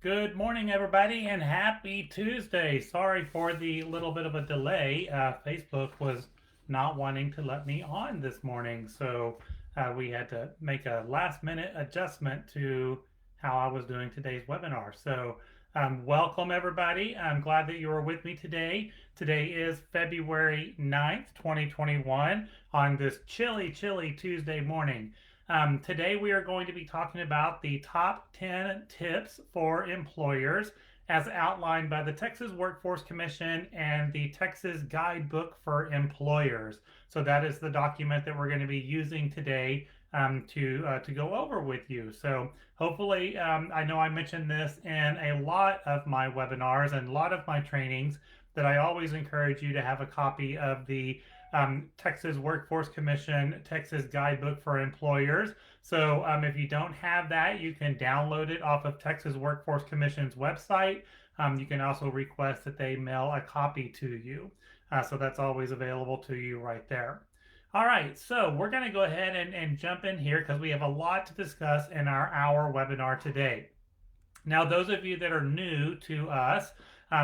Good morning, everybody, and happy Tuesday. Sorry for the little bit of a delay. Facebook was not wanting to let me on this morning, so we had to make a last minute adjustment to how I was doing today's webinar. So, welcome, everybody. I'm glad that you are with me today. Today is February 9th, 2021, on this chilly, chilly Tuesday morning. Today we are going to be talking about the top 10 tips for employers as outlined by the Texas Workforce Commission and the Texas Guidebook for Employers. So that is the document that we're going to be using today to go over with you. So hopefully, I know I mentioned this in a lot of my webinars and a lot of my trainings that I always encourage you to have a copy of the Texas Workforce Commission, Texas Guidebook for Employers. So if you don't have that, you can download it off of Texas Workforce Commission's website. You can also request that they mail a copy to you. So that's always available to you right there. All right, so we're going to go ahead and jump in here because we have a lot to discuss in our hour webinar today. Now, those of you that are new to us,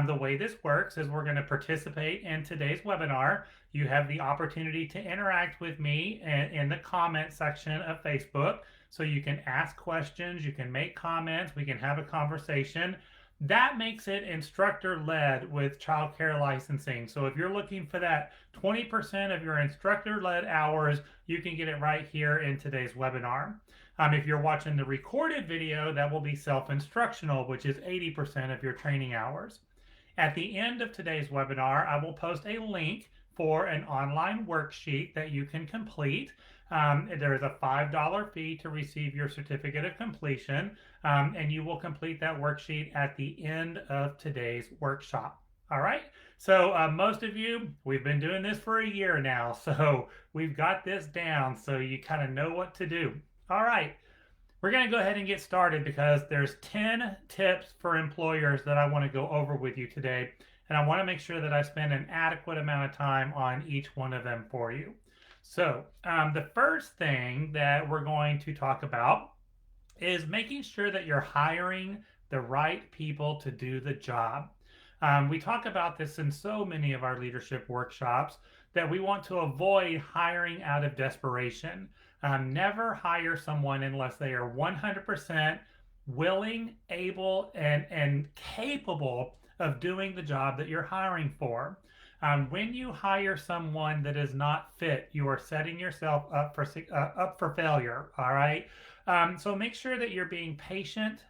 the way this works is we're going to participate in today's webinar. You have the opportunity to interact with me in the comment section of Facebook. So you can ask questions, you can make comments, we can have a conversation. That makes it instructor-led with childcare licensing. So if you're looking for that 20% of your instructor-led hours, you can get it right here in today's webinar. If you're watching the recorded video, that will be self-instructional, which is 80% of your training hours. At the end of today's webinar, I will post a link for an online worksheet that you can complete. There is a $5 fee to receive your certificate of completion, and you will complete that worksheet at the end of today's workshop. All right, so most of you, we've been doing this for a year now, so we've got this down, so you kind of know what to do. All right, we're going to go ahead and get started because there's 10 tips for employers that I want to go over with you today, and I want to make sure that I spend an adequate amount of time on each one of them for you. So the first thing that we're going to talk about is making sure that you're hiring the right people to do the job. We talk about this in so many of our leadership workshops that we want to avoid hiring out of desperation. Never hire someone unless they are 100% willing, able, and capable of doing the job that you're hiring for. When you hire someone that is not fit, you are setting yourself up for failure. All right. So make sure that you're being patient.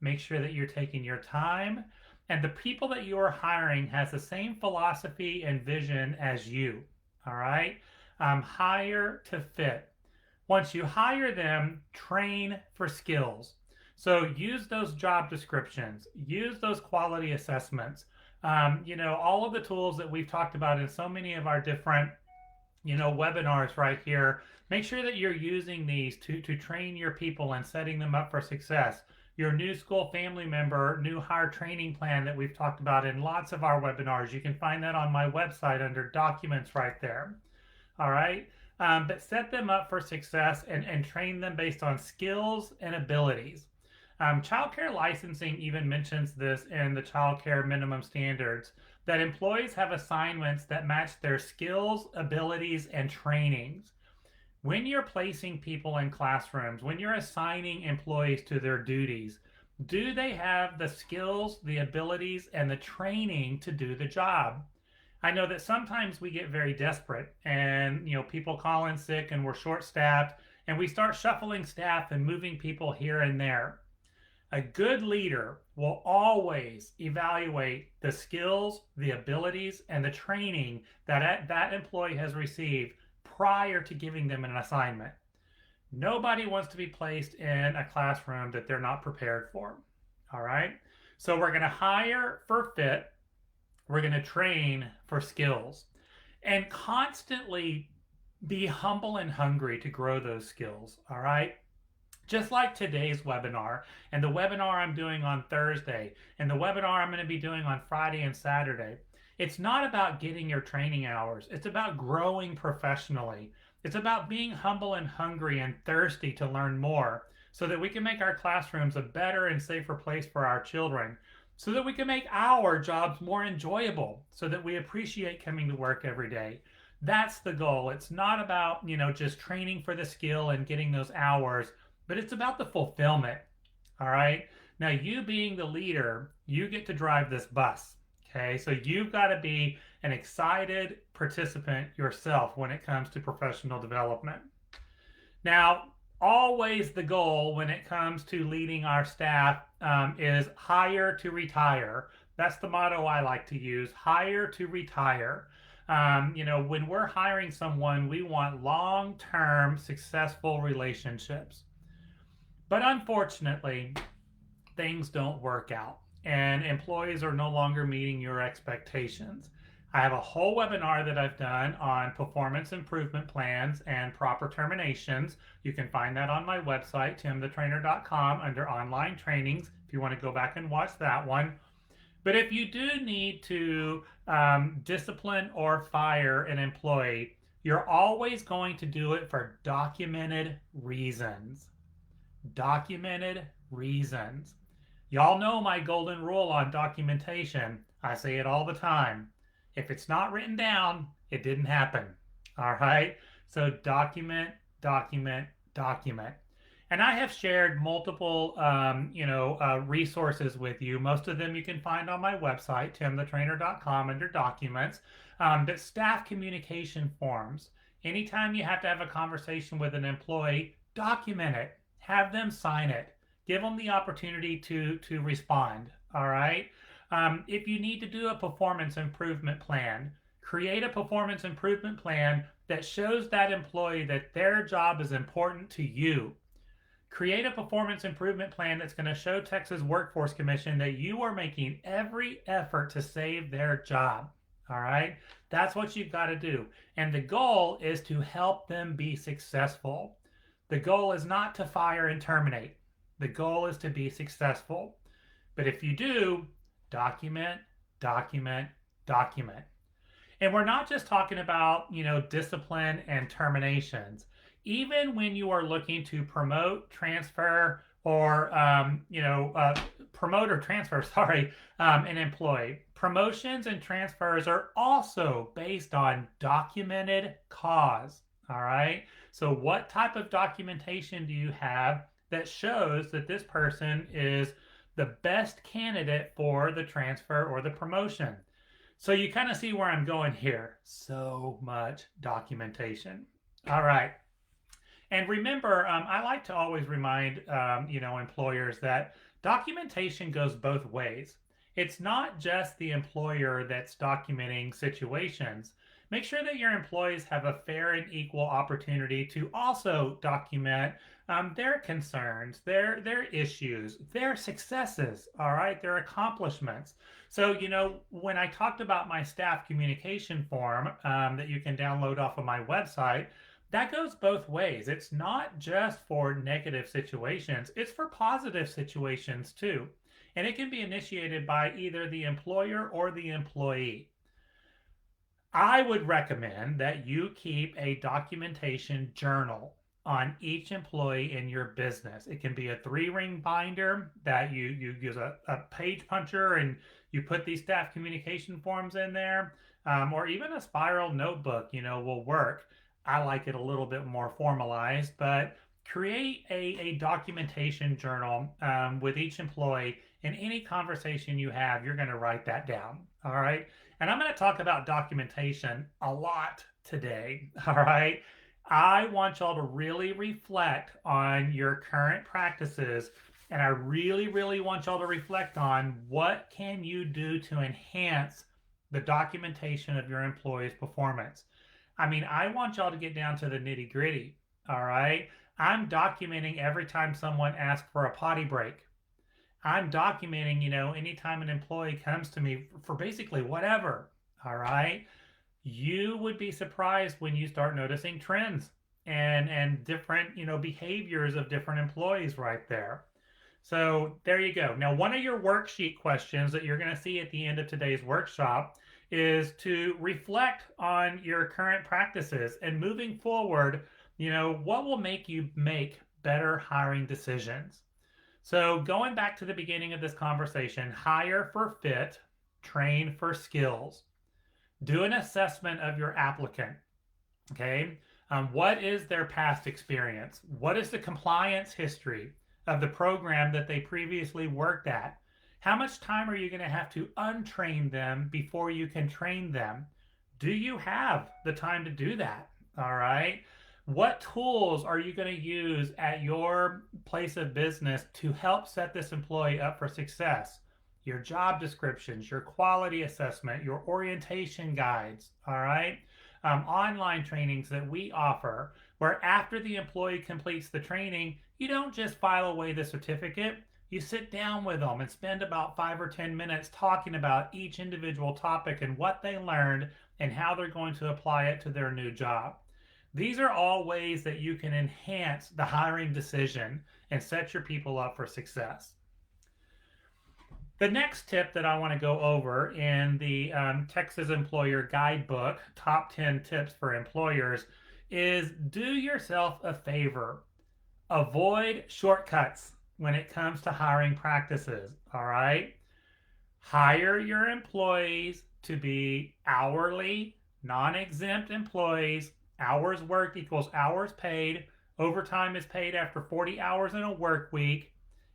Make sure that you're taking your time, and the people that you are hiring has the same philosophy and vision as you. All right. Hire to fit. Once you hire them, train for skills. So use those job descriptions, use those quality assessments. All of the tools that we've talked about in so many of our different, webinars right here. Make sure that you're using these to train your people and setting them up for success. Your new school family member, new hire training plan that we've talked about in lots of our webinars. You can find that on my website under documents right there. All right. But set them up for success and train them based on skills and abilities. Child care licensing even mentions this in the child care minimum standards, that employees have assignments that match their skills, abilities, and trainings. When you're placing people in classrooms, when you're assigning employees to their duties, do they have the skills, the abilities, and the training to do the job? I know that sometimes we get very desperate and people call in sick and we're short-staffed and we start shuffling staff and moving people here and there. A good leader will always evaluate the skills, the abilities, and the training that that employee has received prior to giving them an assignment. Nobody wants to be placed in a classroom that they're not prepared for. All right. So we're going to hire for fit. We're going to train for skills and constantly be humble and hungry to grow those skills. All right. Just like today's webinar and the webinar I'm doing on Thursday and the webinar I'm going to be doing on Friday and Saturday. It's not about getting your training hours. It's about growing professionally. It's about being humble and hungry and thirsty to learn more so that we can make our classrooms a better and safer place for our children, so that we can make our jobs more enjoyable, so that we appreciate coming to work every day. That's the goal. It's not about, just training for the skill and getting those hours, but it's about the fulfillment. All right. Now, you being the leader, you get to drive this bus. Okay. So you've got to be an excited participant yourself when it comes to professional development. Now, always the goal when it comes to leading our staff is hire to retire. That's the motto I like to use, hire to retire. When we're hiring someone, we want long-term successful relationships. But unfortunately, things don't work out and employees are no longer meeting your expectations. I have a whole webinar that I've done on performance improvement plans and proper terminations. You can find that on my website, timthetrainer.com, under online trainings, if you want to go back and watch that one. But if you do need to discipline or fire an employee, you're always going to do it for documented reasons. Documented reasons. Y'all know my golden rule on documentation. I say it all the time. If it's not written down, it didn't happen. All right? So document, document, document. And I have shared multiple, resources with you. Most of them you can find on my website, timthetrainer.com, under documents. But staff communication forms. Anytime you have to have a conversation with an employee, document it. Have them sign it. Give them the opportunity to respond. All right? If you need to do a performance improvement plan, create a performance improvement plan that shows that employee that their job is important to you. Create a performance improvement plan that's going to show Texas Workforce Commission that you are making every effort to save their job. All right? That's what you've got to do. And the goal is to help them be successful. The goal is not to fire and terminate. The goal is to be successful. But if you do, document, document, document. And we're not just talking about, discipline and terminations. Even when you are looking to promote, transfer, or, promote or transfer, an employee, promotions and transfers are also based on documented cause. All right. So what type of documentation do you have that shows that this person is the best candidate for the transfer or the promotion? So you kind of see where I'm going here. So much documentation. All right. And remember, I like to always remind, employers that documentation goes both ways. It's not just the employer that's documenting situations. Make sure that your employees have a fair and equal opportunity to also document their concerns, their issues, their successes, all right, their accomplishments. So, when I talked about my staff communication form that you can download off of my website, that goes both ways. It's not just for negative situations, it's for positive situations too. And it can be initiated by either the employer or the employee. I would recommend that you keep a documentation journal on each employee in your business. It can be a 3-ring binder that you use a page puncher and you put these staff communication forms in there, or even a spiral notebook, will work. I like it a little bit more formalized, but create a documentation journal with each employee. In any conversation you have, you're going to write that down. All right. And I'm going to talk about documentation a lot today. All right. I want y'all to really reflect on your current practices. And I really, really want y'all to reflect on what can you do to enhance the documentation of your employees' performance. I mean, I want y'all to get down to the nitty gritty. All right. I'm documenting every time someone asks for a potty break. I'm documenting, anytime an employee comes to me for basically whatever. All right. You would be surprised when you start noticing trends and different, behaviors of different employees right there. So there you go. Now, one of your worksheet questions that you're going to see at the end of today's workshop is to reflect on your current practices and moving forward, what will make you make better hiring decisions. So going back to the beginning of this conversation, hire for fit, train for skills. Do an assessment of your applicant. Okay. What is their past experience? What is the compliance history of the program that they previously worked at? How much time are you going to have to untrain them before you can train them? Do you have the time to do that? All right. What tools are you going to use at your place of business to help set this employee up for success? Your job descriptions, your quality assessment, your orientation guides, all right? Online trainings that we offer, where after the employee completes the training, you don't just file away the certificate. You sit down with them and spend about 5 or 10 minutes talking about each individual topic and what they learned and how they're going to apply it to their new job. These are all ways that you can enhance the hiring decision and set your people up for success. The next tip that I want to go over in the Texas Employer Guidebook, Top 10 Tips for Employers, is do yourself a favor. Avoid shortcuts when it comes to hiring practices, all right? Hire your employees to be hourly, non-exempt employees. Hours worked equals hours paid. Overtime is paid after 40 hours in a work week.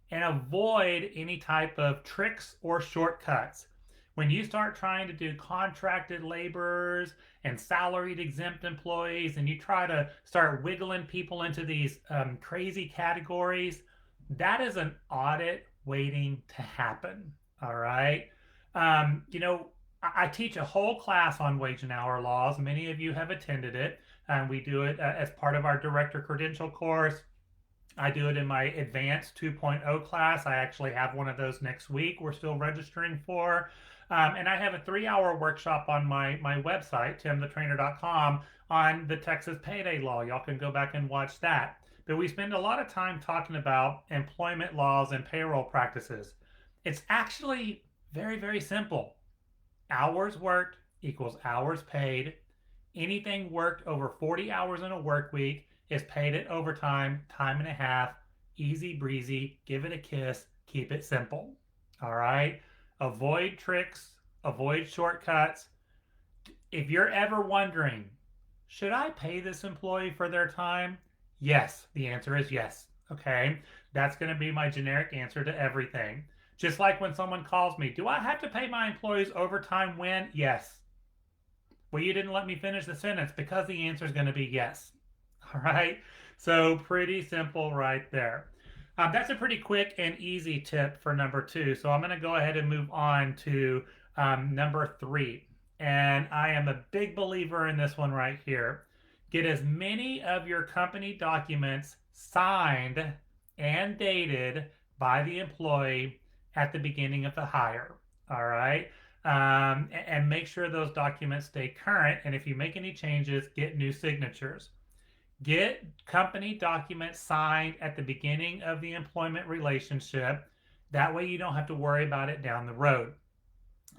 And avoid any type of tricks or shortcuts. When you start trying to do contracted laborers and salaried exempt employees and you try to start wiggling people into these crazy categories, that is an audit waiting to happen. All right. I teach a whole class on wage and hour laws. Many of you have attended it. We do it as part of our director credential course. I do it in my advanced 2.0 class. I actually have one of those next week we're still registering for. And I have a 3-hour workshop on my website, timthetrainer.com, on the Texas payday law. Y'all can go back and watch that. But we spend a lot of time talking about employment laws and payroll practices. It's actually very, very simple. Hours worked equals hours paid. Anything worked over 40 hours in a work week is paid at overtime, time and a half, easy breezy, give it a kiss, keep it simple. All right? Avoid tricks, avoid shortcuts. If you're ever wondering, should I pay this employee for their time? Yes, the answer is yes. Okay? That's going to be my generic answer to everything. Just like when someone calls me, do I have to pay my employees overtime when? Yes. Well, you didn't let me finish the sentence because the answer is going to be yes. All right, so pretty simple right there. That's a pretty quick and easy tip for number 2. So I'm going to go ahead and move on to number 3. And I am a big believer in this one right here. Get as many of your company documents signed and dated by the employee at the beginning of the hire. All right. And make sure those documents stay current. And if you make any changes, get new signatures. Get company documents signed at the beginning of the employment relationship. That way you don't have to worry about it down the road.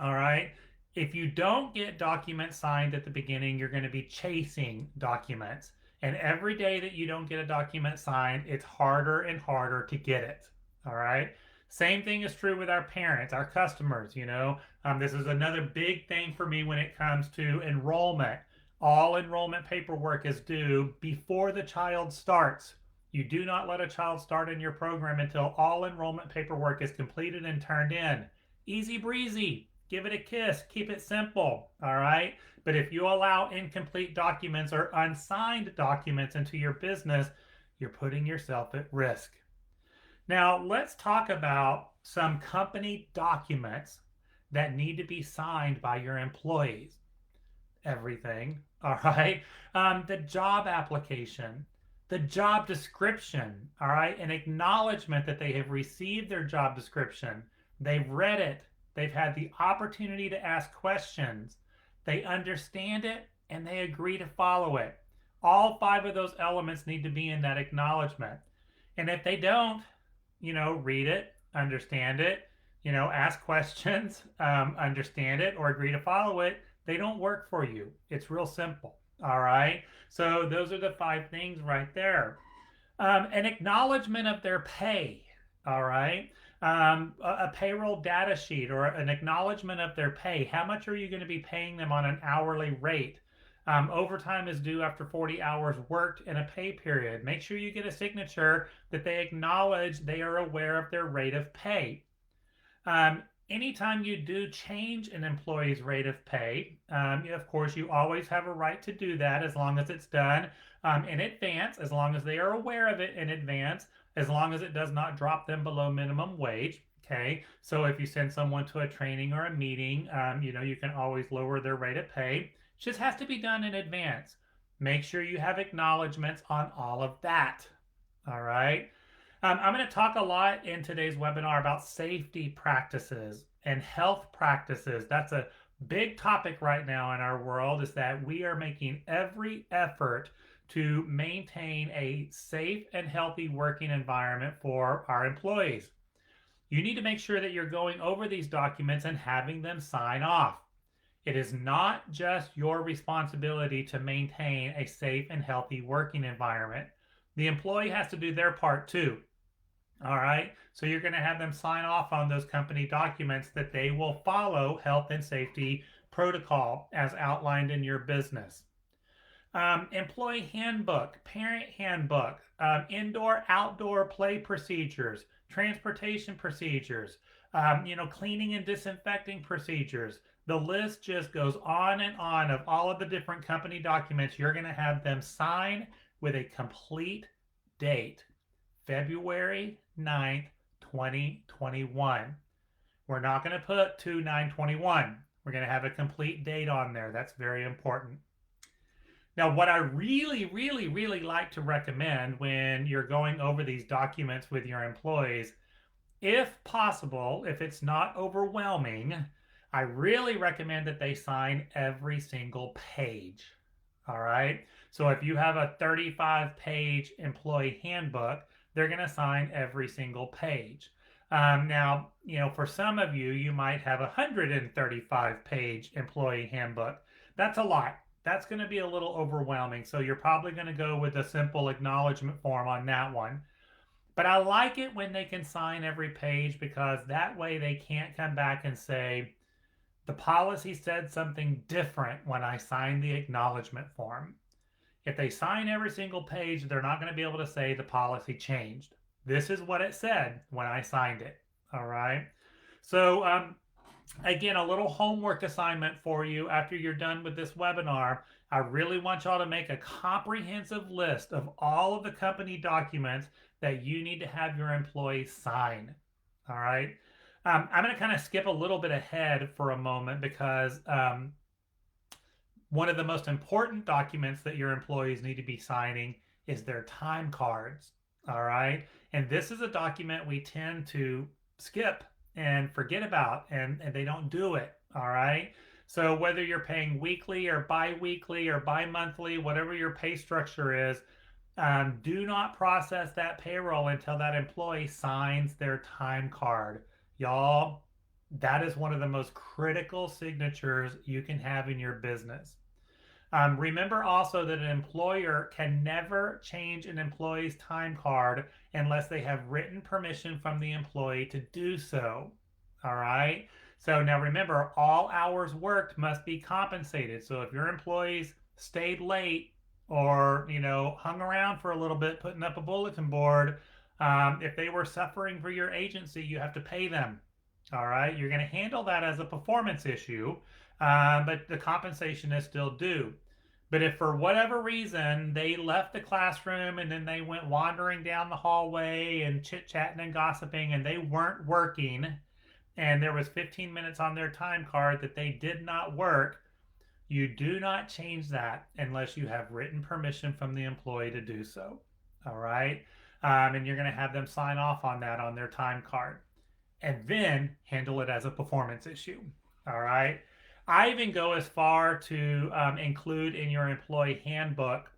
All right. If you don't get documents signed at the beginning, you're going to be chasing documents. And every day that you don't get a document signed, it's harder and harder to get it. All right. Same thing is true with our parents, our customers. This is another big thing for me when it comes to enrollment. All enrollment paperwork is due before the child starts. You do not let a child start in your program until all enrollment paperwork is completed and turned in. Easy breezy. Give it a kiss. Keep it simple. All right? But if you allow incomplete documents or unsigned documents into your business, you're putting yourself at risk. Now, let's talk about some company documents that need to be signed by your employees. Everything. All right. The job application, the job description. All right. An acknowledgement that they have received their job description. They've read it. They've had the opportunity to ask questions. They understand it and they agree to follow it. All 5 of those elements need to be in that acknowledgement. And if they don't, read it, understand it, ask questions, understand it, or agree to follow it, they don't work for you. It's real simple. All right. So those are the 5 things right there. An acknowledgement of their pay. All right. A payroll data sheet or an acknowledgement of their pay. How much are you going to be paying them on an hourly rate? Overtime is due after 40 hours worked in a pay period. Make sure you get a signature that they acknowledge they are aware of their rate of pay. Anytime you do change an employee's rate of pay, of course, you always have a right to do that as long as it's done in advance, as long as they are aware of it in advance, as long as it does not drop them below minimum wage. Okay, so if you send someone to a training or a meeting, you can always lower their rate of pay. It just has to be done in advance. Make sure you have acknowledgments on all of that. All right. I'm going to talk a lot in today's webinar about safety practices and health practices. That's a big topic right now in our world, is that we are making every effort to maintain a safe and healthy working environment for our employees. You need to make sure that you're going over these documents and having them sign off. It is not just your responsibility to maintain a safe and healthy working environment. The employee has to do their part too. All right, so you're going to have them sign off on those company documents that they will follow health and safety protocol as outlined in your business. Employee handbook, parent handbook, indoor outdoor play procedures, transportation procedures, cleaning and disinfecting procedures. The list just goes on and on of all of the different company documents. You're going to have them sign with a complete date. February 9th, 2021. We're not going to put 2/9/21. We're going to have a complete date on there. That's very important. Now, what I really, really, really like to recommend when you're going over these documents with your employees, if possible, if it's not overwhelming, I really recommend that they sign every single page. All right. So if you have a 35-page employee handbook, they're going to sign every single page. Now, for some of you, you might have a 135-page employee handbook. That's a lot. That's going to be a little overwhelming. So you're probably going to go with a simple acknowledgement form on that one. But I like it when they can sign every page, because that way they can't come back and say, the policy said something different when I signed the acknowledgement form. If they sign every single page, they're not going to be able to say the policy changed. This is what it said when I signed it. All right. So again, a little homework assignment for you after you're done with this webinar. I really want y'all to make a comprehensive list of all of the company documents that you need to have your employees sign. All right. I'm going to kind of skip a little bit ahead for a moment, because one of the most important documents that your employees need to be signing is their time cards. All right. And this is a document we tend to skip and forget about, and they don't do it. All right. So whether you're paying weekly or bi-weekly or bi-monthly, whatever your pay structure is, do not process that payroll until that employee signs their time card. Y'all, that is one of the most critical signatures you can have in your business. Remember also that an employer can never change an employee's time card unless they have written permission from the employee to do so. All right. So now remember, all hours worked must be compensated. So if your employees stayed late or, hung around for a little bit putting up a bulletin board, if they were suffering for your agency, you have to pay them. All right. You're going to handle that as a performance issue, but the compensation is still due. But if for whatever reason they left the classroom and then they went wandering down the hallway and chit-chatting and gossiping, and they weren't working, and there was 15 minutes on their time card that they did not work, you do not change that unless you have written permission from the employee to do so. All right. And you're going to have them sign off on that on their time card, and then handle it as a performance issue. All right. I even go as far to include in your employee handbook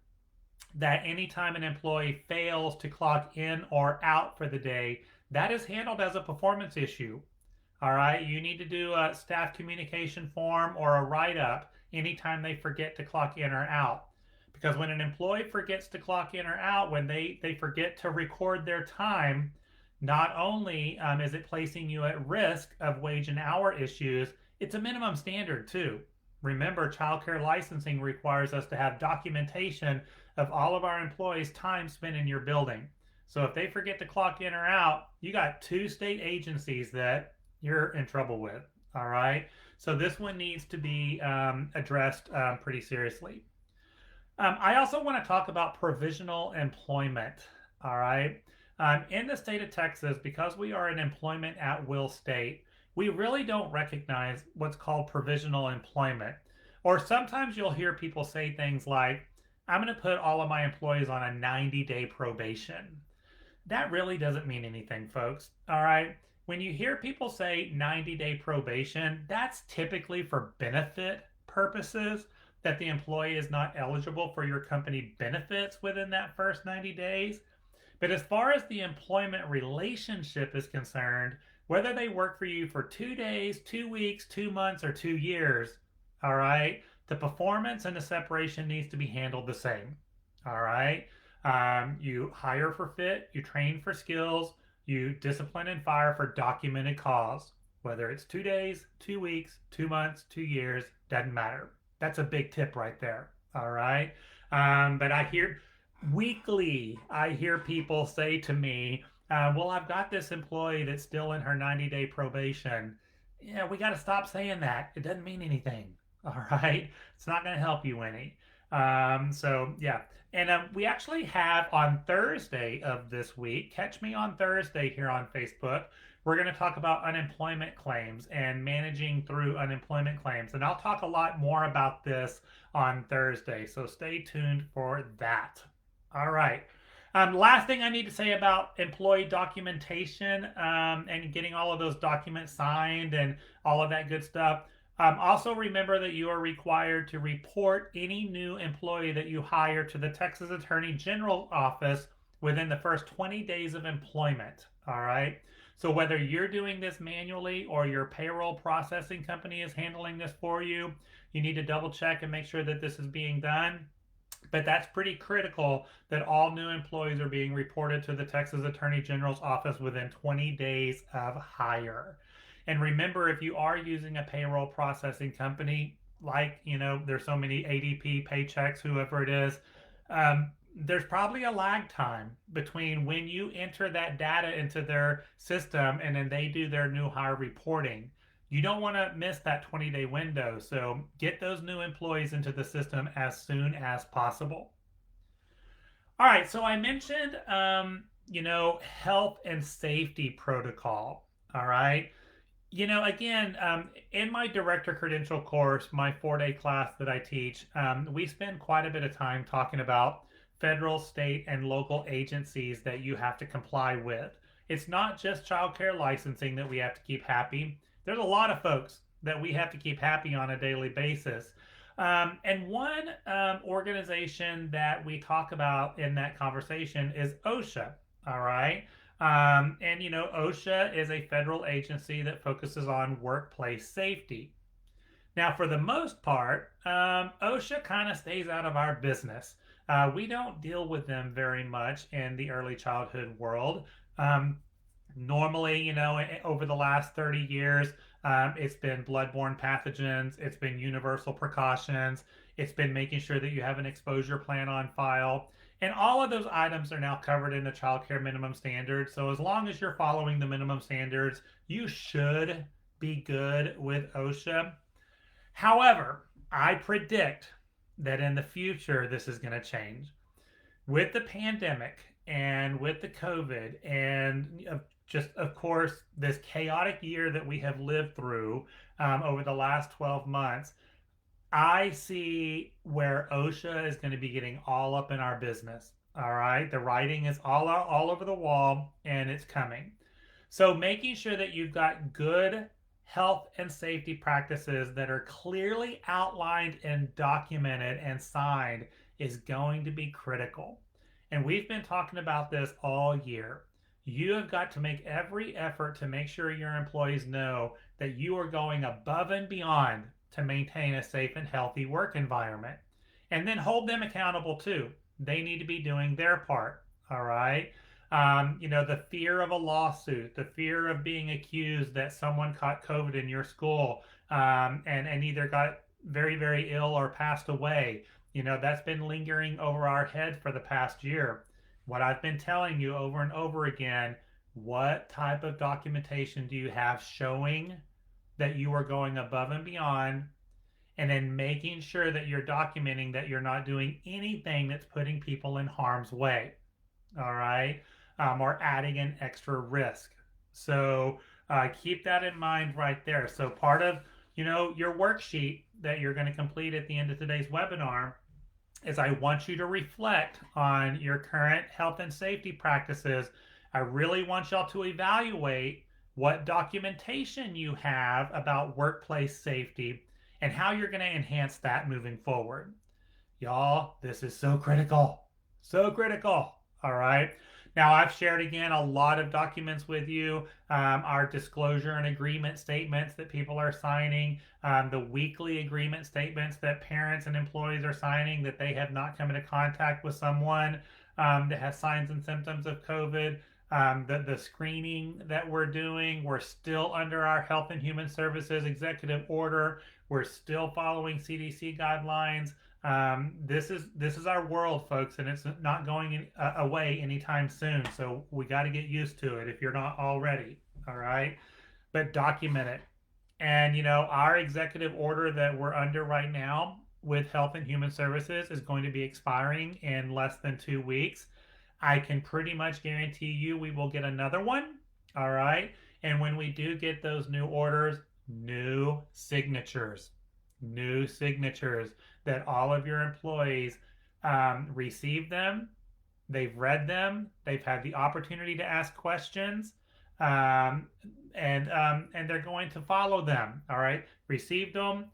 that anytime an employee fails to clock in or out for the day, that is handled as a performance issue. All right. You need to do a staff communication form or a write-up anytime they forget to clock in or out. Because when an employee forgets to clock in or out, when they forget to record their time, not only is it placing you at risk of wage and hour issues, it's a minimum standard too. Remember, childcare licensing requires us to have documentation of all of our employees' time spent in your building. So if they forget to clock in or out, you got two state agencies that you're in trouble with. All right. So this one needs to be addressed pretty seriously. I also want to talk about provisional employment. All right. In the state of Texas, because we are an employment at will state, we really don't recognize what's called provisional employment. Or sometimes you'll hear people say things like, I'm going to put all of my employees on a 90-day probation. That really doesn't mean anything, folks. All right. When you hear people say 90-day probation, that's typically for benefit purposes, that the employee is not eligible for your company benefits within that first 90 days. But as far as the employment relationship is concerned, whether they work for you for 2 days, 2 weeks, 2 months, or 2 years, all right, the performance and the separation needs to be handled the same. All right. You hire for fit, you train for skills, you discipline and fire for documented cause. Whether it's 2 days, 2 weeks, 2 months, 2 years, doesn't matter. That's a big tip right there. All right. But I hear weekly, I hear people say to me, well, I've got this employee that's still in her 90-day probation. Yeah, we got to stop saying that. It doesn't mean anything. All right. It's not going to help you any. So, yeah. And we actually have on Thursday of this week, catch me on Thursday here on Facebook, we're going to talk about unemployment claims and managing through unemployment claims. And I'll talk a lot more about this on Thursday. So stay tuned for that. All right. Last thing I need to say about employee documentation and getting all of those documents signed and all of that good stuff. Also remember that you are required to report any new employee that you hire to the Texas Attorney General's office within the first 20 days of employment. All right. So whether you're doing this manually or your payroll processing company is handling this for you, you need to double check and make sure that this is being done. But that's pretty critical that all new employees are being reported to the Texas Attorney General's office within 20 days of hire. And remember, if you are using a payroll processing company, like, there's so many ADP, Paychecks, whoever it is, there's probably a lag time between when you enter that data into their system and then they do their new hire reporting. You don't want to miss that 20-day window. So get those new employees into the system as soon as possible. All right. So I mentioned, health and safety protocol. All right. Again, in my director credential course, my 4-day class that I teach, we spend quite a bit of time talking about federal, state, and local agencies that you have to comply with. It's not just childcare licensing that we have to keep happy. There's a lot of folks that we have to keep happy on a daily basis. And one organization that we talk about in that conversation is OSHA. All right. And OSHA is a federal agency that focuses on workplace safety. Now, for the most part, OSHA kind of stays out of our business. We don't deal with them very much in the early childhood world. Normally, over the last 30 years, it's been bloodborne pathogens, it's been universal precautions, it's been making sure that you have an exposure plan on file. And all of those items are now covered in the child care minimum standards. So as long as you're following the minimum standards, you should be good with OSHA. However, I predict that in the future, this is going to change. With the pandemic and with the COVID and just, of course, this chaotic year that we have lived through over the last 12 months, I see where OSHA is going to be getting all up in our business. All right. The writing is all over the wall and it's coming. So making sure that you've got good health and safety practices that are clearly outlined and documented and signed is going to be critical. And we've been talking about this all year. You have got to make every effort to make sure your employees know that you are going above and beyond to maintain a safe and healthy work environment. And then hold them accountable too. They need to be doing their part. All right. The fear of a lawsuit, the fear of being accused that someone caught COVID in your school, and either got very, very ill or passed away. That's been lingering over our head for the past year. What I've been telling you over and over again, what type of documentation do you have showing that you are going above and beyond, and then making sure that you're documenting that you're not doing anything that's putting people in harm's way, all right, or adding an extra risk. So keep that in mind right there. So part of your worksheet that you're going to complete at the end of today's webinar is I want you to reflect on your current health and safety practices. I really want y'all to evaluate what documentation you have about workplace safety and how you're going to enhance that moving forward. Y'all, this is so critical. So critical. All right. Now, I've shared again a lot of documents with you, our disclosure and agreement statements that people are signing, the weekly agreement statements that parents and employees are signing that they have not come into contact with someone that has signs and symptoms of COVID. The screening that we're doing, we're still under our Health and Human Services executive order. We're still following CDC guidelines. This is our world, folks, and it's not going away anytime soon. So we got to get used to it if you're not already. All right, but document it. And our executive order that we're under right now with Health and Human Services is going to be expiring in less than 2 weeks. I can pretty much guarantee you we will get another one. All right, and when we do get those new orders, new signatures that all of your employees receive them, they've read them, they've had the opportunity to ask questions, and they're going to follow them. All right, received them,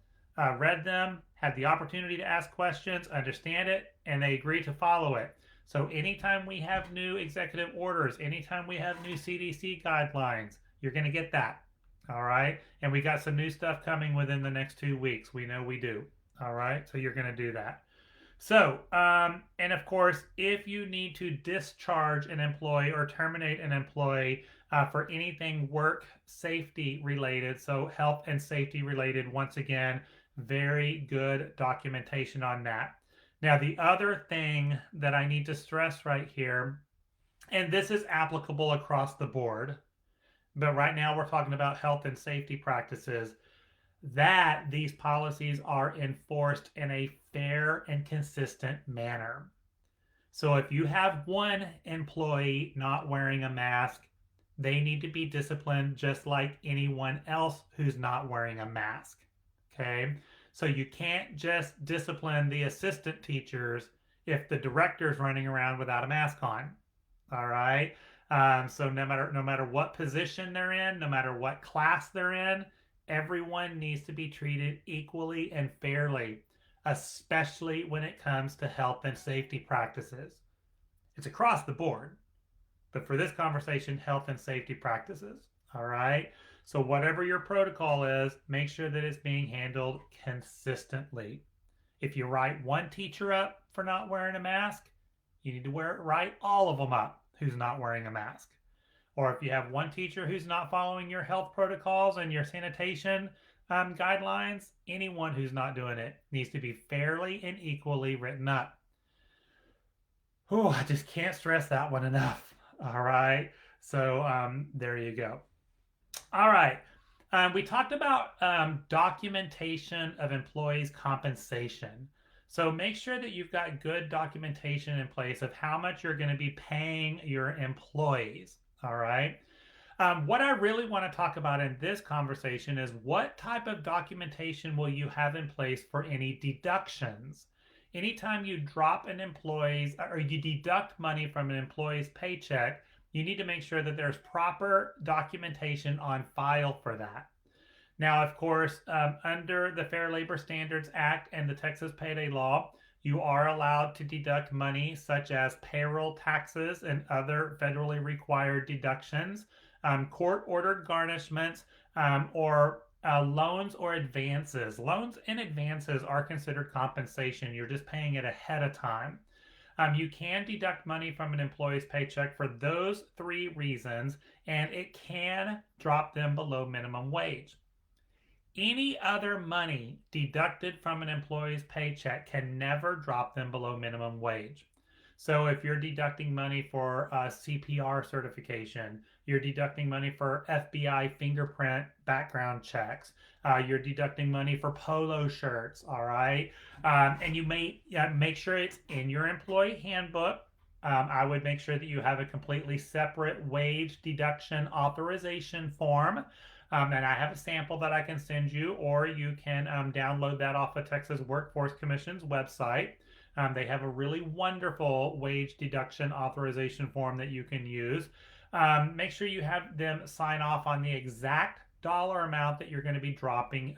read them, had the opportunity to ask questions, understand it, and they agree to follow it. So anytime we have new executive orders, anytime we have new CDC guidelines, you're going to get that. All right. And we got some new stuff coming within the next 2 weeks. We know we do. All right. So you're going to do that. So, and of course, if you need to discharge an employee or terminate an employee for anything work safety related, so health and safety related, once again, very good documentation on that. Now, the other thing that I need to stress right here, and this is applicable across the board, but right now we're talking about health and safety practices, that these policies are enforced in a fair and consistent manner. So if you have one employee not wearing a mask, they need to be disciplined just like anyone else who's not wearing a mask. Okay? So you can't just discipline the assistant teachers if the director's running around without a mask on. All right? So no matter what position they're in, no matter what class they're in, everyone needs to be treated equally and fairly, especially when it comes to health and safety practices. It's across the board, but for this conversation, health and safety practices. All right. So whatever your protocol is, make sure that it's being handled consistently. If you write one teacher up for not wearing a mask, you need to write all of them up who's not wearing a mask. Or if you have one teacher who's not following your health protocols and your sanitation guidelines, anyone who's not doing it needs to be fairly and equally written up. Oh, I just can't stress that one enough. All right. So there you go. All right. We talked about documentation of employees' compensation. So make sure that you've got good documentation in place of how much you're going to be paying your employees. All right. What I really want to talk about in this conversation is what type of documentation will you have in place for any deductions? Anytime you drop an employee's or you deduct money from an employee's paycheck, you need to make sure that there's proper documentation on file for that. Now, of course, under the Fair Labor Standards Act and the Texas Payday Law, you are allowed to deduct money such as payroll taxes and other federally required deductions, court-ordered garnishments, or Loans or advances. Loans and advances are considered compensation. You're just paying it ahead of time. You can deduct money from an employee's paycheck for those three reasons, and it can drop them below minimum wage. Any other money deducted from an employee's paycheck can never drop them below minimum wage. So if you're deducting money for CPR certification, you're deducting money for FBI fingerprint background checks, you're deducting money for polo shirts, all right? And you may make sure it's in your employee handbook. I would make sure that you have a completely separate wage deduction authorization form. And I have a sample that I can send you, or you can download that off of Texas Workforce Commission's website. They have a really wonderful wage deduction authorization form that you can use. Make sure you have them sign off on the exact dollar amount that you're going to be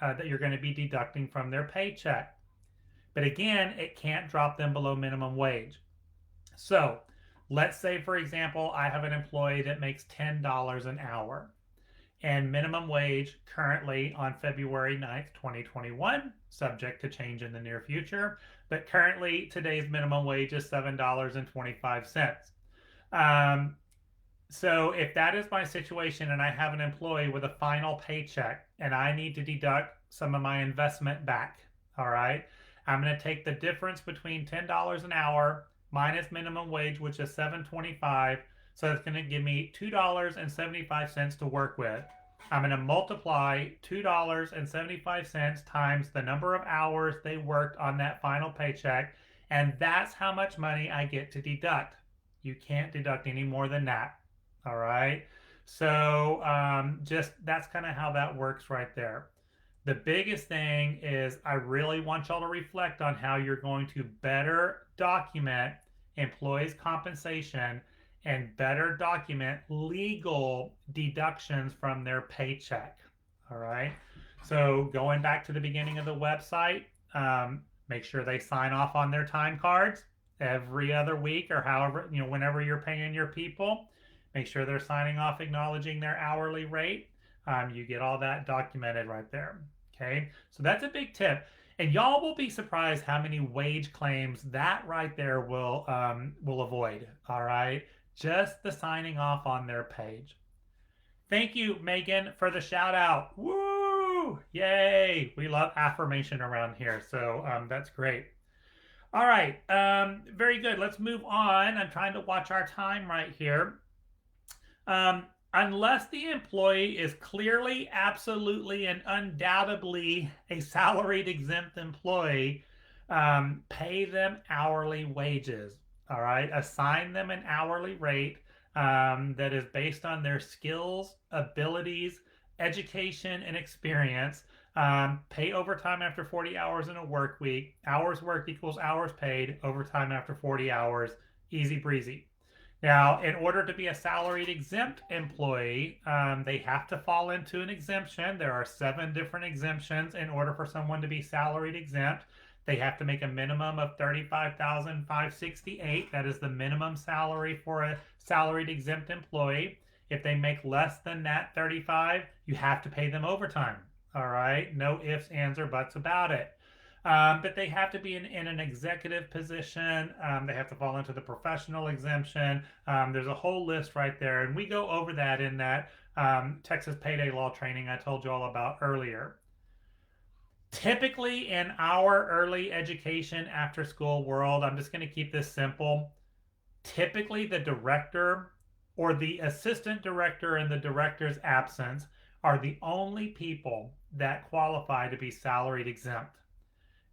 that you're going to be deducting from their paycheck. But again, it can't drop them below minimum wage. So let's say, for example, I have an employee that makes $10 an hour. And minimum wage currently on February 9th, 2021, subject to change in the near future, but currently today's minimum wage is $7.25. So if that is my situation and I have an employee with a final paycheck and I need to deduct some of my investment back, all right, I'm going to take the difference between $10 an hour minus minimum wage, which is $7.25. So it's going to give me $2.75 to work with. I'm going to multiply $2.75 times the number of hours they worked on that final paycheck, and that's how much money I get to deduct. You can't deduct any more than that. All right. So just that's kind of how that works right there. The biggest thing is I really want y'all to reflect on how you're going to better document employees' compensation and better document legal deductions from their paycheck. All right. So going back to the beginning of the website, make sure they sign off on their time cards every other week or however, whenever you're paying your people. Make sure they're signing off acknowledging their hourly rate. You get all that documented right there. Okay. So that's a big tip. And y'all will be surprised how many wage claims that right there will avoid. All right. Just the signing off on their page. Thank you, Megan, for the shout out. Woo! Yay! We love affirmation around here, so that's great. All right, very good. Let's move on. I'm trying to watch our time right here. Unless the employee is clearly, absolutely, and undoubtedly a salaried exempt employee, pay them hourly wages. All right, assign them an hourly rate that is based on their skills, abilities, education, and experience. Pay overtime after 40 hours in a work week. Hours worked equals hours paid. Overtime after 40 hours. Easy breezy. Now, in order to be a salaried exempt employee, they have to fall into an exemption. There are 7 different exemptions in order for someone to be salaried exempt. They have to make a minimum of $35,568. That is the minimum salary for a salaried exempt employee. If they make less than that 35, you have to pay them overtime. All right, no ifs, ands, or buts about it. But they have to be in an executive position. They have to fall into the professional exemption. There's a whole list right there, and we go over that in that Texas payday law training I told you all about earlier. Typically in our early education after school world, I'm just going to keep this simple. Typically the director or the assistant director in the director's absence are the only people that qualify to be salaried exempt.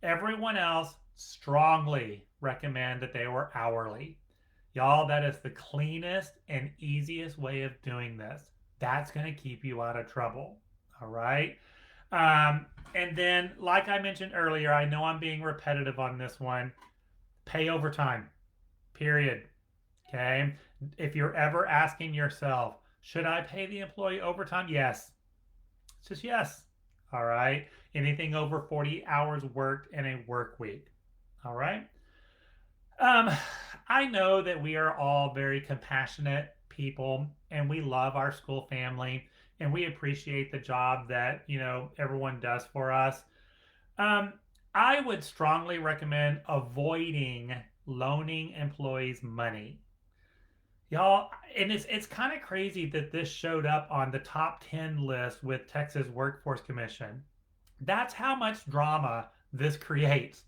Everyone else strongly recommend that they were hourly. Y'all, that is the cleanest and easiest way of doing this. That's going to keep you out of trouble. All right. And then, like I mentioned earlier, I know I'm being repetitive on this one. Pay overtime, period. Okay. If you're ever asking yourself, should I pay the employee overtime? Yes. It's just yes. All right. Anything over 40 hours worked in a work week. All right. I know that we are all very compassionate people and we love our school family. and we appreciate the job that everyone does for us. Um, I would strongly recommend avoiding loaning employees money. Y'all, and it's kind of crazy that this showed up on the top 10 list with Texas Workforce Commission. That's how much drama this creates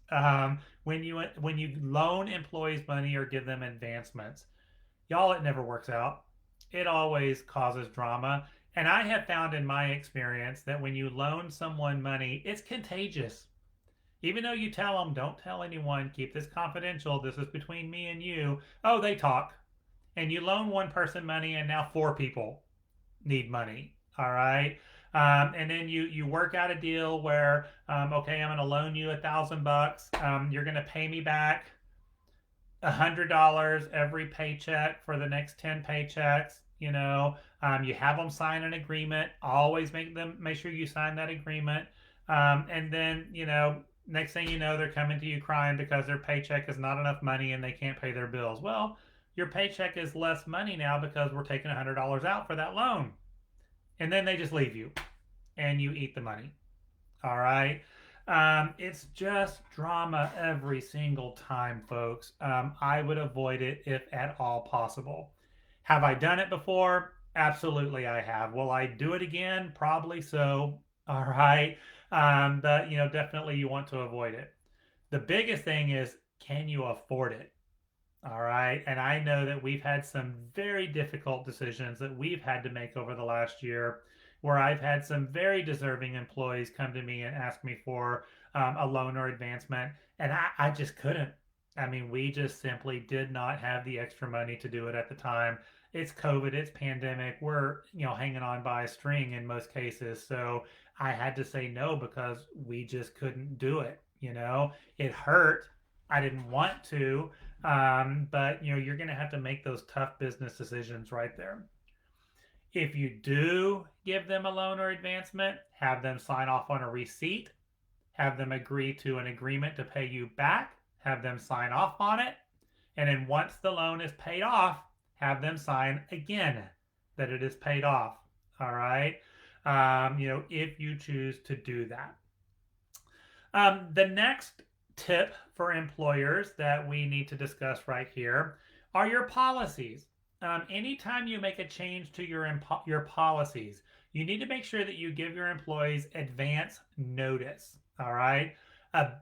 when you loan employees money or give them advancements. Y'all, it never works out. It always causes drama. And I have found in my experience that when you loan someone money, it's contagious. Even though you tell them, don't tell anyone, keep this confidential, this is between me and you. Oh, they talk. And you loan one person money, and now four people need money. All right. And then you work out a deal where okay, I'm going to loan you $1,000. You're going to pay me back $100 every paycheck for the next 10 paychecks. You have them sign an agreement. Always make sure you sign that agreement. And then next thing you know, they're coming to you crying because their paycheck is not enough money and they can't pay their bills. Well, your paycheck is less money now because we're taking $100 out for that loan. And then they just leave you and you eat the money. All right. It's just drama every single time, folks. I would avoid it if at all possible. Have I done it before? Absolutely, I have. Will I do it again? Probably so. All right. But, definitely you want to avoid it. The biggest thing is, can you afford it? All right. And I know that we've had some very difficult decisions that we've had to make over the last year where I've had some very deserving employees come to me and ask me for a loan or advancement. And I just couldn't. I mean, we just simply did not have the extra money to do it at the time. It's COVID, it's pandemic. We're, hanging on by a string in most cases. So I had to say no because we just couldn't do it. It hurt. I didn't want to, but you're going to have to make those tough business decisions right there. If you do give them a loan or advancement, have them sign off on a receipt, have them agree to an agreement to pay you back, have them sign off on it, and then once the loan is paid off, have them sign again that it is paid off. All right. If you choose to do that. The next tip for employers that we need to discuss right here are your policies. Anytime you make a change to your policies, you need to make sure that you give your employees advance notice. All right.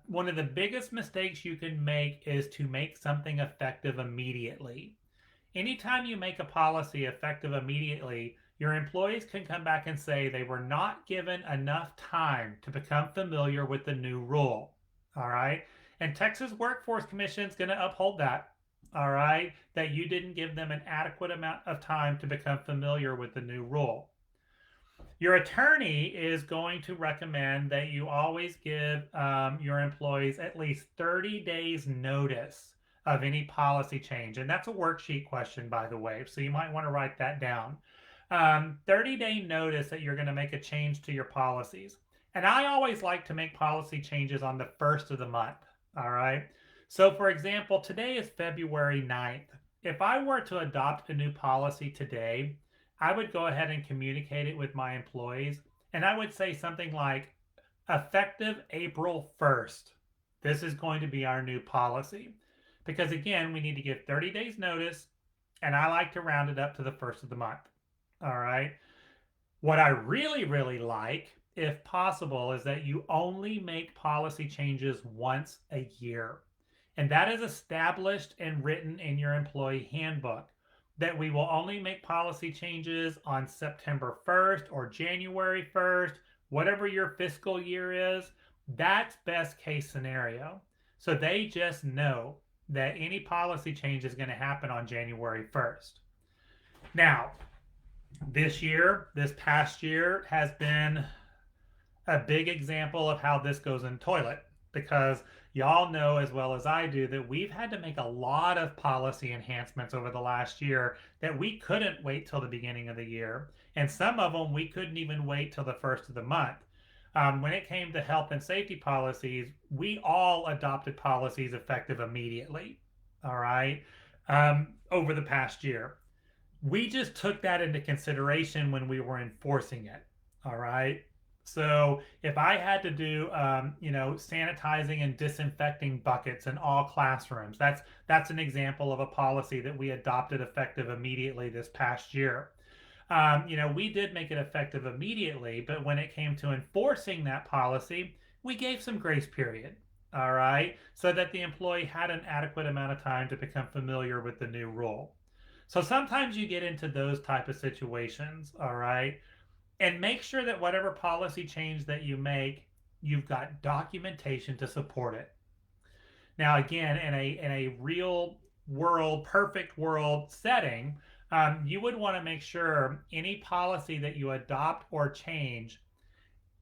One of the biggest mistakes you can make is to make something effective immediately. Anytime you make a policy effective immediately, your employees can come back and say they were not given enough time to become familiar with the new rule. All right. And Texas Workforce Commission is going to uphold that. All right. That you didn't give them an adequate amount of time to become familiar with the new rule. Your attorney is going to recommend that you always give your employees at least 30 days notice of any policy change. And that's a worksheet question, by the way. So you might want to write that down. 30-day notice that you're going to make a change to your policies. And I always like to make policy changes on the first of the month. All right. So for example, today is February 9th. If I were to adopt a new policy today, I would go ahead and communicate it with my employees. And I would say something like, effective April 1st, this is going to be our new policy. Because again, we need to give 30 days notice, and I like to round it up to the first of the month. All right. What I really, really like, if possible, is that you only make policy changes once a year. And that is established and written in your employee handbook, that we will only make policy changes on September 1st or January 1st, whatever your fiscal year is. That's best case scenario. So they just know that any policy change is going to happen on January 1st. Now, this past year has been a big example of how this goes in the toilet, because y'all know as well as I do that we've had to make a lot of policy enhancements over the last year that we couldn't wait till the beginning of the year. And some of them we couldn't even wait till the first of the month. When it came to health and safety policies, we all adopted policies effective immediately. All right. Over the past year. We just took that into consideration when we were enforcing it. All right. So if I had to do, sanitizing and disinfecting buckets in all classrooms, that's an example of a policy that we adopted effective immediately this past year. We did make it effective immediately, but when it came to enforcing that policy, we gave some grace period. All right, so that the employee had an adequate amount of time to become familiar with the new rule. So sometimes you get into those type of situations, all right? And make sure that whatever policy change that you make, you've got documentation to support it. Now, again, in a real world, perfect world setting, you would want to make sure any policy that you adopt or change,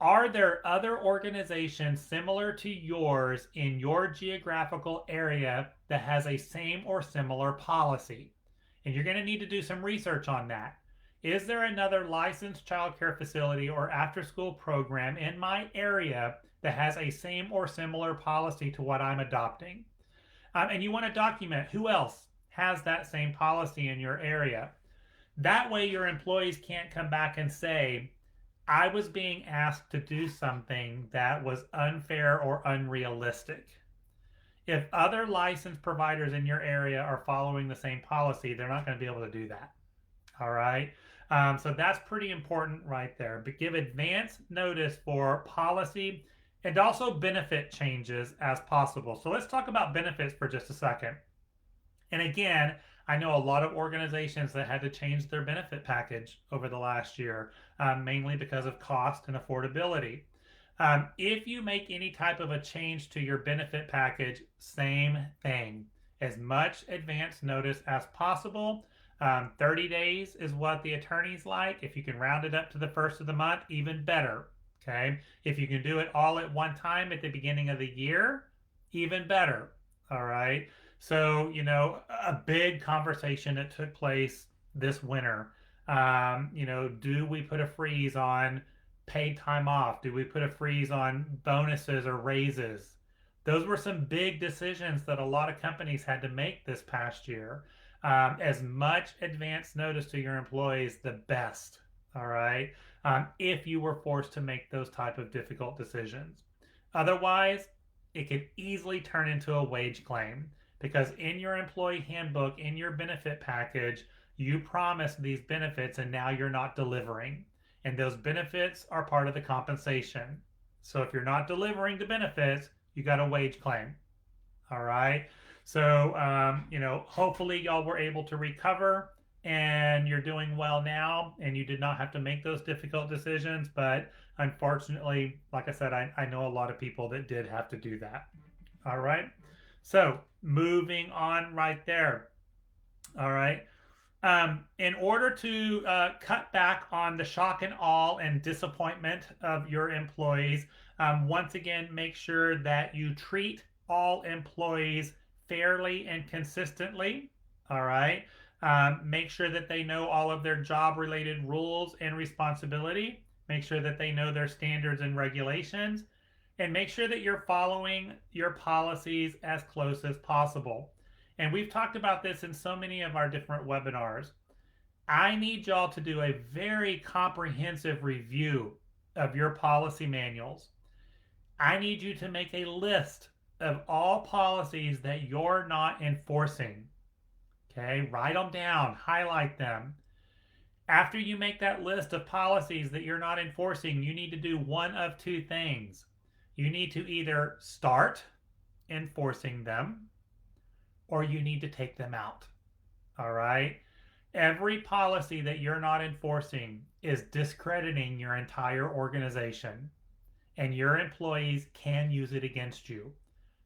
are there other organizations similar to yours in your geographical area that has a same or similar policy? And you're going to need to do some research on that. Is there another licensed child care facility or after school program in my area that has a same or similar policy to what I'm adopting? And you want to document who else has that same policy in your area. That way, your employees can't come back and say, I was being asked to do something that was unfair or unrealistic. If other licensed providers in your area are following the same policy, they're not going to be able to do that. All right. So that's pretty important right there. But give advance notice for policy and also benefit changes as possible. So let's talk about benefits for just a second. And again, I know a lot of organizations that had to change their benefit package over the last year, mainly because of cost and affordability. If you make any type of a change to your benefit package, same thing. As much advance notice as possible. 30 days is what the attorneys like. If you can round it up to the first of the month, even better. Okay. If you can do it all at one time at the beginning of the year, even better. All right. So, a big conversation that took place this winter. Do we put a freeze on paid time off? Do we put a freeze on bonuses or raises? Those were some big decisions that a lot of companies had to make this past year. As much advance notice to your employees, the best. All right. If you were forced to make those type of difficult decisions. Otherwise, it could easily turn into a wage claim because in your employee handbook, in your benefit package, you promised these benefits and now you're not delivering. And those benefits are part of the compensation. So if you're not delivering the benefits, you got a wage claim. All right. So, hopefully y'all were able to recover and you're doing well now and you did not have to make those difficult decisions. But unfortunately, like I said, I know a lot of people that did have to do that. All right. So moving on right there. All right. In order to cut back on the shock and awe and disappointment of your employees, once again, make sure that you treat all employees fairly and consistently. All right. Make sure that they know all of their job related rules and responsibility. Make sure that they know their standards and regulations. And make sure that you're following your policies as close as possible. And we've talked about this in so many of our different webinars. I need y'all to do a very comprehensive review of your policy manuals. I need you to make a list of all policies that you're not enforcing. Okay, write them down, highlight them. After you make that list of policies that you're not enforcing, you need to do one of two things. You need to either start enforcing them or you need to take them out. All right? Every policy that you're not enforcing is discrediting your entire organization, and your employees can use it against you.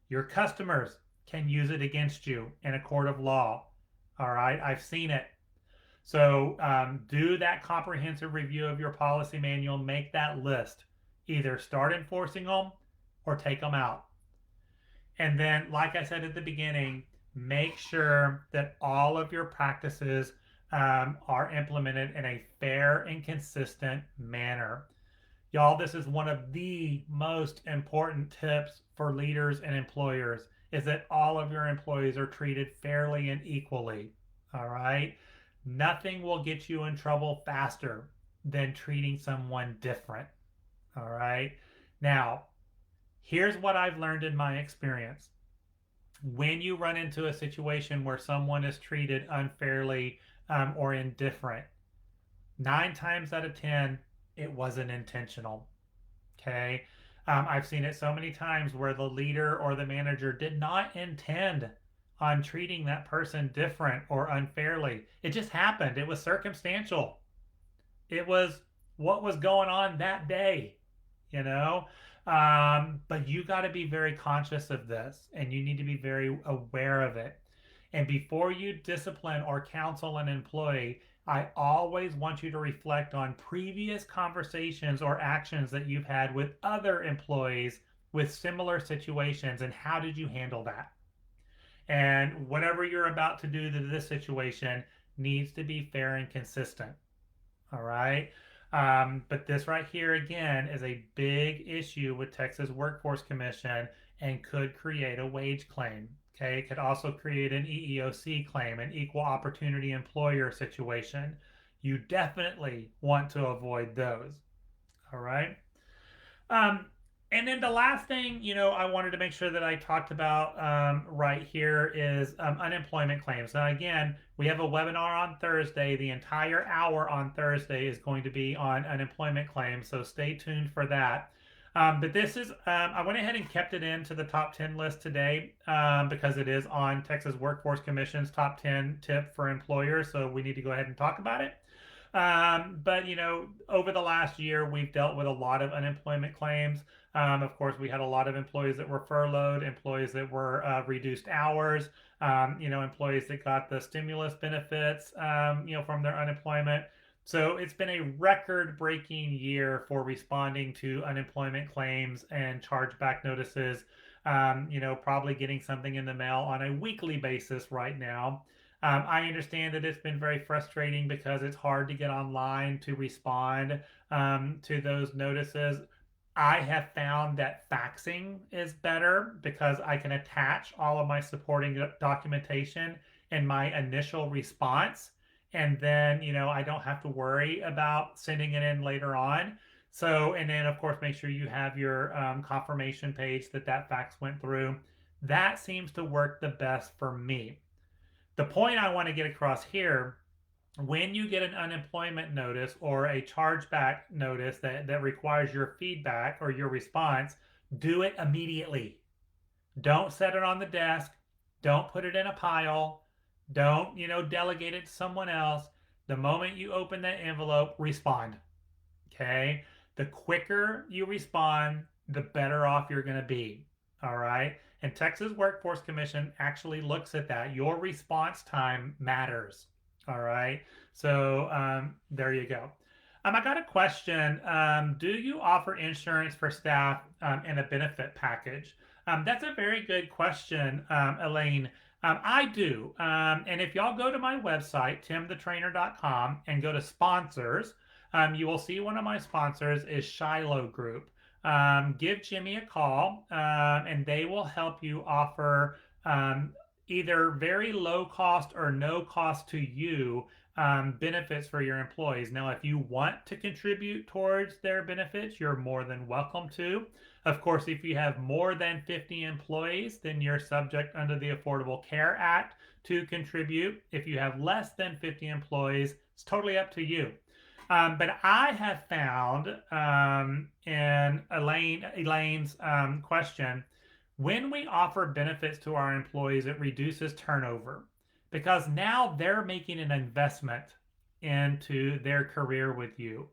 Your customers can use it against you in a court of law. All right? I've seen it. So do that comprehensive review of your policy manual. Make that list. Either start enforcing them or take them out. And then, like I said at the beginning, make sure that all of your practices are implemented in a fair and consistent manner. Y'all, this is one of the most important tips for leaders and employers, is that all of your employees are treated fairly and equally. All right? Nothing will get you in trouble faster than treating someone different. All right. Now, here's what I've learned in my experience. When you run into a situation where someone is treated unfairly or indifferent, 9 times out of 10, it wasn't intentional. Okay. I've seen it so many times where the leader or the manager did not intend on treating that person different or unfairly. It just happened. It was circumstantial. It was what was going on that day, you know? But you got to be very conscious of this and you need to be very aware of it. And before you discipline or counsel an employee, I always want you to reflect on previous conversations or actions that you've had with other employees with similar situations and how did you handle that? And whatever you're about to do to this situation needs to be fair and consistent. All right. But this right here again is a big issue with Texas Workforce Commission and could create a wage claim. Okay. It could also create an EEOC claim, an equal opportunity employer situation. You definitely want to avoid those. All right. Um, and then the last thing, I wanted to make sure that I talked about right here is unemployment claims. Now, again, we have a webinar on Thursday. The entire hour on Thursday is going to be on unemployment claims, so stay tuned for that. But this is, I went ahead and kept it into the top 10 list today because it is on Texas Workforce Commission's top 10 tip for employers, so we need to go ahead and talk about it. But over the last year, we've dealt with a lot of unemployment claims. Of course, we had a lot of employees that were furloughed, employees that were reduced hours, employees that got the stimulus benefits, from their unemployment. So it's been a record-breaking year for responding to unemployment claims and chargeback notices. Probably getting something in the mail on a weekly basis right now. I understand that it's been very frustrating because it's hard to get online to respond to those notices. I have found that faxing is better because I can attach all of my supporting documentation in my initial response. And then, I don't have to worry about sending it in later on. So, and then of course, make sure you have your confirmation page that fax went through. That seems to work the best for me. The point I want to get across here, when you get an unemployment notice or a chargeback notice that requires your feedback or your response, do it immediately. Don't set it on the desk. Don't put it in a pile. Don't, delegate it to someone else. The moment you open that envelope, respond. Okay? The quicker you respond, the better off you're going to be. All right? And Texas Workforce Commission actually looks at that. Your response time matters. All right. So there you go. I got a question. Do you offer insurance for staff in a benefit package? That's a very good question, Elaine. I do. And if y'all go to my website, timthetrainer.com, and go to sponsors, you will see one of my sponsors is Shiloh Group. Give Jimmy a call and they will help you offer either very low cost or no cost to you benefits for your employees. Now, if you want to contribute towards their benefits, you're more than welcome to. Of course, if you have more than 50 employees, then you're subject under the Affordable Care Act to contribute. If you have less than 50 employees, it's totally up to you. But I have found in Elaine's question, when we offer benefits to our employees, it reduces turnover because now they're making an investment into their career with you.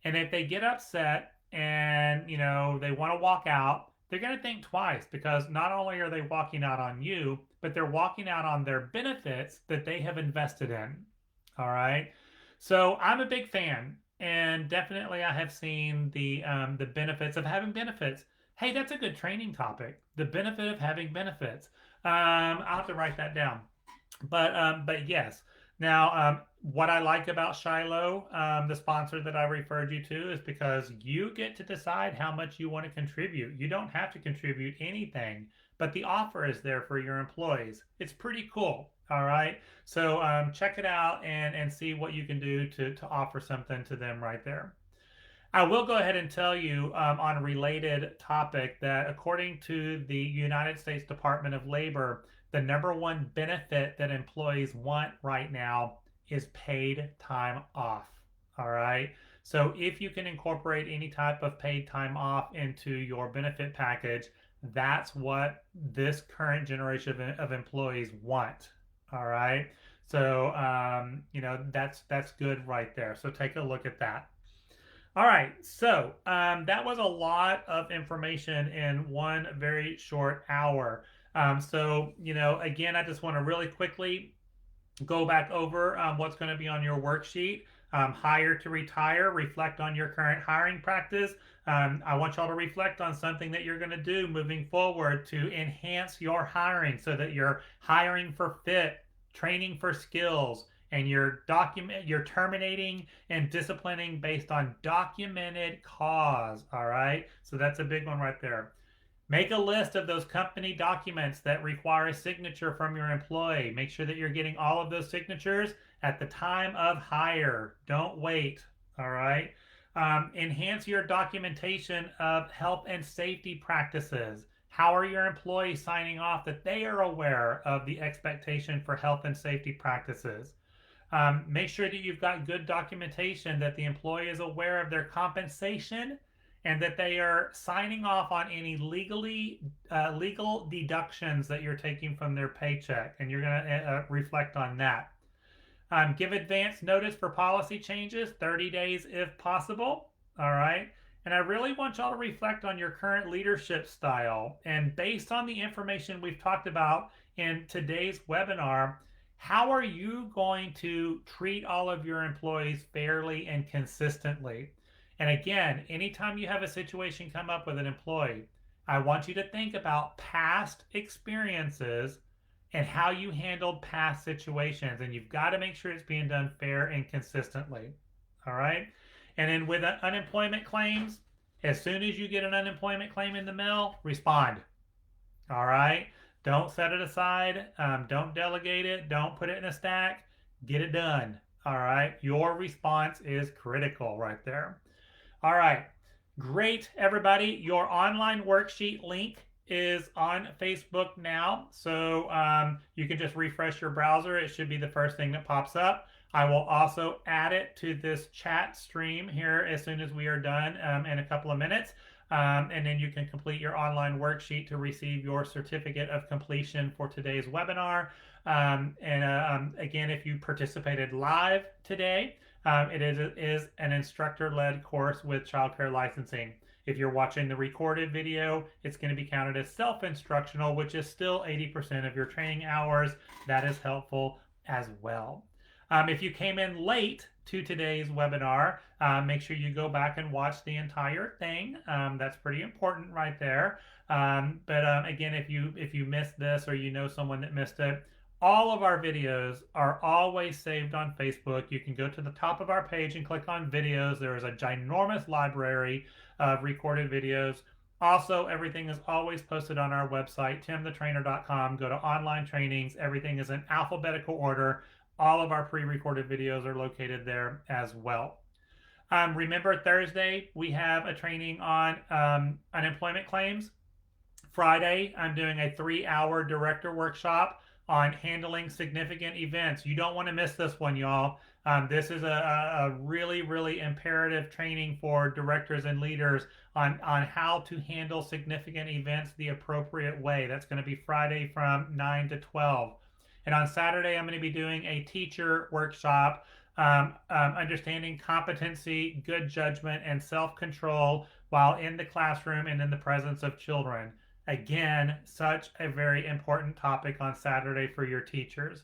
And if they get upset and, they want to walk out, they're going to think twice because not only are they walking out on you, but they're walking out on their benefits that they have invested in. All right. So I'm a big fan, and definitely I have seen the benefits of having benefits. Hey, that's a good training topic. The benefit of having benefits. I'll have to write that down. But yes. Now, What I like about Shiloh, the sponsor that I referred you to, is because you get to decide how much you want to contribute. You don't have to contribute anything, but the offer is there for your employees. It's pretty cool. All right. So check it out and see what you can do to offer something to them right there. I will go ahead and tell you on a related topic that according to the United States Department of Labor, the number one benefit that employees want right now is paid time off. All right. So if you can incorporate any type of paid time off into your benefit package, that's what this current generation of employees want. All right. So that's good right there. So take a look at that. All right, so that was a lot of information in one very short hour. Again, I just want to really quickly go back over what's going to be on your worksheet. Hire to retire, reflect on your current hiring practice. I want y'all to reflect on something that you're going to do moving forward to enhance your hiring so that you're hiring for fit, training for skills, and you're terminating and disciplining based on documented cause. All right, so that's a big one right there. Make a list of those company documents that require a signature from your employee. Make sure that you're getting all of those signatures at the time of hire. Don't wait. All right. Enhance your documentation of health and safety practices. How are your employees signing off that they are aware of the expectation for health and safety practices? Make sure that you've got good documentation that the employee is aware of their compensation and that they are signing off on any legal deductions that you're taking from their paycheck, and you're going to reflect on that. Give advance notice for policy changes, 30 days if possible. All right. And I really want y'all to reflect on your current leadership style. And based on the information we've talked about in today's webinar, how are you going to treat all of your employees fairly and consistently? And again, anytime you have a situation come up with an employee, I want you to think about past experiences and how you handled past situations. And you've got to make sure it's being done fair and consistently. All right. And then with unemployment claims, as soon as you get an unemployment claim in the mail, respond. All right. Don't set it aside. Don't delegate it. Don't put it in a stack. Get it done. All right. Your response is critical right there. All right. Great, everybody. Your online worksheet link is on Facebook now. So you can just refresh your browser. It should be the first thing that pops up. I will also add it to this chat stream here as soon as we are done in a couple of minutes. And then you can complete your online worksheet to receive your certificate of completion for today's webinar. Again, if you participated live today, it is an instructor-led course with childcare licensing. If you're watching the recorded video, it's going to be counted as self-instructional, which is still 80% of your training hours. That is helpful as well. If you came in late to today's webinar, make sure you go back and watch the entire thing. That's pretty important right there. Again, if you missed this or you know someone that missed it, all of our videos are always saved on Facebook. You can go to the top of our page and click on videos. There is a ginormous library of recorded videos. Also, everything is always posted on our website, timthetrainer.com. Go to online trainings. Everything is in alphabetical order. All of our pre-recorded videos are located there as well. Remember, Thursday, we have a training on unemployment claims. Friday, I'm doing a 3-hour director workshop on handling significant events. You don't want to miss this one, y'all. This is a really, really imperative training for directors and leaders on how to handle significant events the appropriate way. That's going to be Friday from 9 to 12. And on Saturday, I'm going to be doing a teacher workshop, understanding competency, good judgment, and self-control while in the classroom and in the presence of children. Again, such a very important topic on Saturday for your teachers.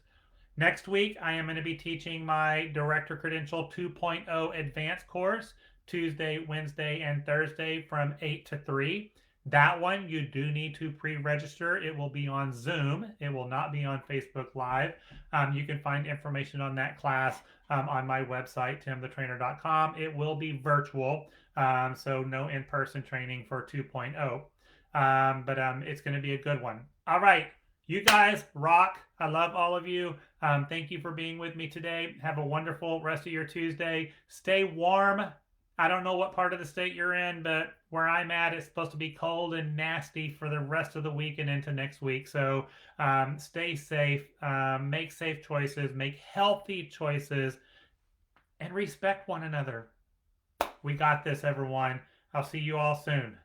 Next week, I am going to be teaching my Director Credential 2.0 Advanced course, Tuesday, Wednesday, and Thursday from 8 to 3. That one you do need to pre-register. It will be on Zoom. It will not be on Facebook Live. You can find information on that class on my website, timthetrainer.com. It will be virtual, so no in-person training for 2.0. But it's going to be a good one. All right, you guys rock. I love all of you. Thank you for being with me today. Have a wonderful rest of your Tuesday. Stay warm. I don't know what part of the state you're in, but where I'm at, it's supposed to be cold and nasty for the rest of the week and into next week. So stay safe, make safe choices, make healthy choices, and respect one another. We got this, everyone. I'll see you all soon.